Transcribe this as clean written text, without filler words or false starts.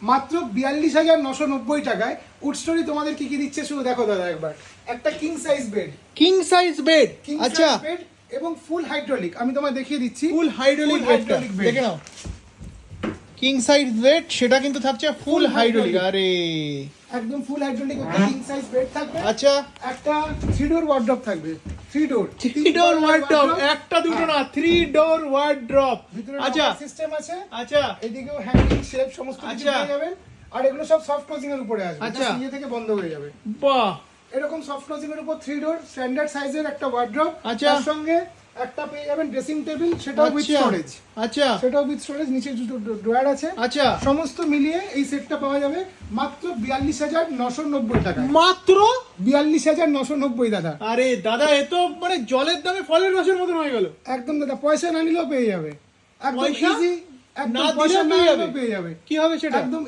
মাত্র 42,990 টাকায় উডস্টোরি তোমাদের কি কি দিচ্ছে শুধু দেখো দাদা একবার। একটা king size bed, king size bed, আচ্ছা বেড এবং ফুল হাইড্রোলিক। আমি তোমায় দেখিয়ে দিচ্ছি ফুল হাইড্রোলিক বেডটা দেখে নাও। কিং সাইজ বেড সেটা কিন্তু থাকছে ফুল হাইড্রোলিক। আরে একদম ফুল হাইড্রোলিক একটা কিং সাইজ বেড থাকবে। আচ্ছা একটা 3 ডোর ওয়ার্ড্রপ থাকবে। 3 ডোর, 3 ডোর ওয়ার্ড্রপ, একটা দুটো না 3 ডোর ওয়ার্ড্রপ। ভিতরে আচ্ছা সিস্টেম আছে। আচ্ছা এদিকেও হ্যাঙ্গিং শেলফ সমস্ত কিছু আচ্ছা। পেয়ে যাবেন। আর এগুলো সব সফট ক্লোজিং এর উপরে আসবে, আচ্ছা। নিজে থেকে বন্ধ হয়ে যাবে। বাহ এরকম সফট ক্লোজিং এর উপর 3 ডোর স্ট্যান্ডার্ড সাইজের একটা ওয়ার্ড্রপ। আচ্ছা। তার সঙ্গে একটা পেয়ে যাবেন ড্রেসিং টেবিল, সেটাও উইথ আচ্ছা স্টোরেজ। আচ্ছা সেটাও উইথ স্টোরেজ, নিচে দুটো ড্রয়ার আছে। আচ্ছা সমস্ত মিলিয়ে এই সেটটা পাওয়া যাবে মাত্র 42,990 টাকা। মাত্র 42,990 দাদা। আরে দাদা এ তো মানে জলের দামে ফলের রসের মতন হয়ে গেল। একদম দাদা, পয়সা না নিলেও পেয়ে যাবে। একদম পয়সা ইজি, না একদম দিলেও পয়সা না পেয়ে নিলেও যাবে। পেয়ে যাবে। কি হবে সেটা? একদম